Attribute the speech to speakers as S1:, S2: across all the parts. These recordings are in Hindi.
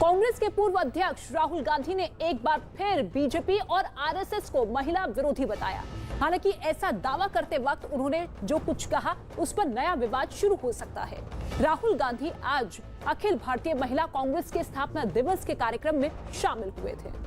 S1: कांग्रेस के पूर्व अध्यक्ष राहुल गांधी ने एक बार फिर बीजेपी और आरएसएस को महिला विरोधी बताया। हालांकि ऐसा दावा करते वक्त उन्होंने जो कुछ कहा उस पर नया विवाद शुरू हो सकता है। राहुल गांधी आज अखिल भारतीय महिला कांग्रेस के स्थापना दिवस के कार्यक्रम में शामिल हुए थे।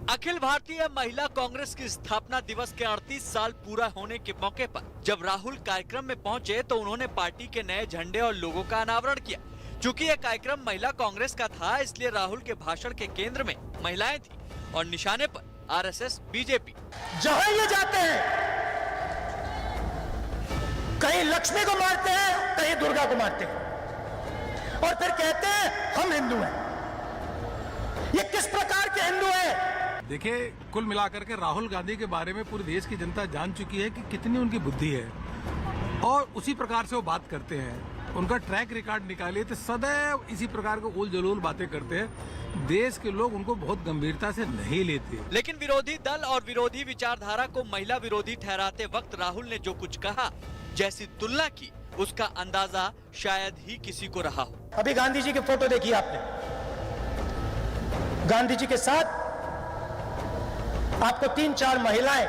S2: अखिल भारतीय महिला कांग्रेस की स्थापना दिवस के 38 साल पूरा होने के मौके पर जब राहुल कार्यक्रम में पहुंचे तो उन्होंने पार्टी के नए झंडे और लोगों का अनावरण किया। चूंकि यह कार्यक्रम महिला कांग्रेस का था, इसलिए राहुल के भाषण के केंद्र में महिलाएं थी और निशाने पर आरएसएस, बीजेपी।
S3: जहां ये जाते हैं कहीं लक्ष्मी को मारते हैं, कहीं दुर्गा को मारते हैं और फिर कहते हैं हम हिंदू हैं। ये किस प्रकार के हिंदू हैं?
S4: देखिए, कुल मिलाकर के राहुल गांधी के बारे में पूरे देश की जनता जान चुकी है कि कितनी उनकी बुद्धि है और उसी प्रकार से वो बात करते हैं। उनका ट्रैक रिकॉर्ड निकालिए तो सदैव इसी प्रकार के उल जलूल बातें करते हैं। देश के लोग उनको बहुत गंभीरता से नहीं लेते।
S2: लेकिन विरोधी दल और विरोधी विचारधारा को महिला विरोधी ठहराते वक्त राहुल ने जो कुछ कहा, जैसी तुलना की, उसका अंदाजा शायद ही किसी को रहा हो।
S3: अभी गांधी जी की फोटो देखी आपने? गांधी जी के साथ आपको 3-4 महिलाएं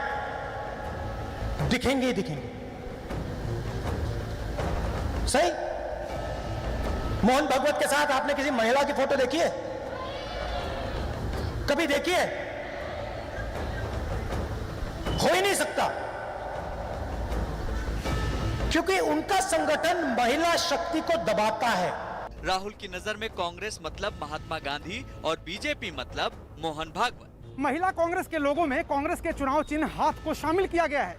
S3: दिखेंगी ही दिखेंगी। सही? मोहन भगवत के साथ आपने किसी महिला की फोटो देखी है? कभी देखी है? हो ही नहीं सकता, क्योंकि उनका संगठन महिला शक्ति को दबाता है।
S2: राहुल की नजर में कांग्रेस मतलब महात्मा गांधी और बीजेपी मतलब मोहन भागवत।
S5: महिला कांग्रेस के लोगों में कांग्रेस के चुनाव चिन्ह हाथ को शामिल किया गया है।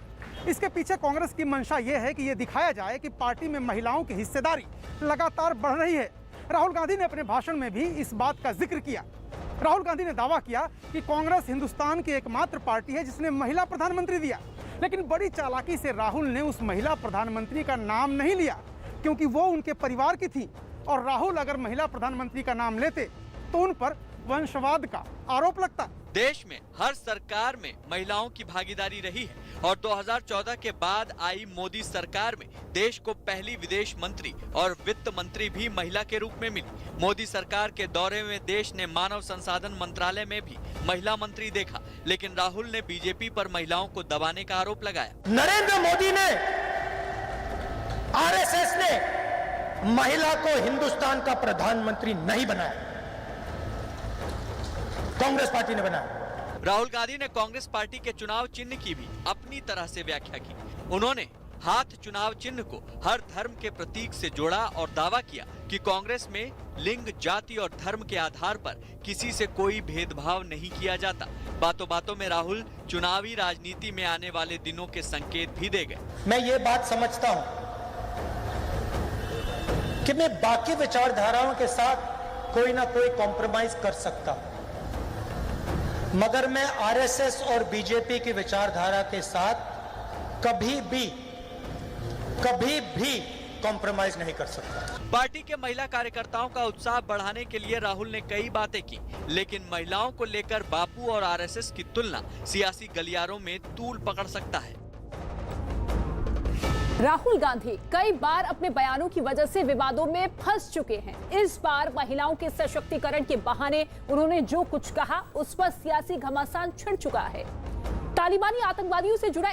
S5: इसके पीछे कांग्रेस की मंशा यह है कि यह दिखाया जाए कि पार्टी में महिलाओं की हिस्सेदारी लगातार बढ़ रही है। राहुल गांधी ने अपने भाषण में भी इस बात का जिक्र किया। राहुल गांधी ने दावा किया कि कांग्रेस हिंदुस्तान की एकमात्र पार्टी है जिसने महिला प्रधानमंत्री दिया। लेकिन बड़ी चालाकी से राहुल ने उस महिला प्रधानमंत्री का नाम नहीं लिया, क्योंकि वो उनके परिवार की थी और राहुल अगर महिला प्रधानमंत्री का नाम लेते तो उन पर वंशवाद का आरोप लगता।
S2: देश में हर सरकार में महिलाओं की भागीदारी रही है और 2014 के बाद आई मोदी सरकार में देश को पहली विदेश मंत्री और वित्त मंत्री भी महिला के रूप में मिली। मोदी सरकार के दौरे में देश ने मानव संसाधन मंत्रालय में भी महिला मंत्री देखा, लेकिन राहुल ने बीजेपी पर महिलाओं को दबाने का आरोप लगाया।
S3: नरेंद्र मोदी ने, आरएसएस ने महिला को हिंदुस्तान का प्रधानमंत्री नहीं बनाया, कांग्रेस पार्टी ने बनाया।
S2: राहुल गांधी ने कांग्रेस पार्टी के चुनाव चिन्ह की भी अपनी तरह से व्याख्या की। उन्होंने हाथ चुनाव चिन्ह को हर धर्म के प्रतीक से जोड़ा और दावा किया कि कांग्रेस में लिंग, जाति और धर्म के आधार पर किसी से कोई भेदभाव नहीं किया जाता। बातों बातों में राहुल चुनावी राजनीति में आने वाले दिनों के संकेत भी दे गए।
S3: मैं ये बात समझता हूं कि मैं बाकी विचारधाराओं के साथ कोई ना कोई कॉम्प्रोमाइज कर सकता हूं, मगर मैं आरएसएस और बीजेपी की विचारधारा के साथ कभी भी कॉम्प्रोमाइज नहीं कर सकता।
S2: पार्टी के महिला कार्यकर्ताओं का उत्साह बढ़ाने के लिए राहुल ने कई बातें की, लेकिन महिलाओं को लेकर बापू और आरएसएस की तुलना सियासी गलियारों में तूल पकड़ सकता है।
S1: राहुल गांधी कई बार अपने बयानों की वजह से विवादों में फंस चुके हैं। इस बार महिलाओं के सशक्तिकरण के बहाने उन्होंने जो कुछ कहा उस पर सियासी घमासान छिड़ चुका है। तालिबानी आतंकवादियों से जुड़ा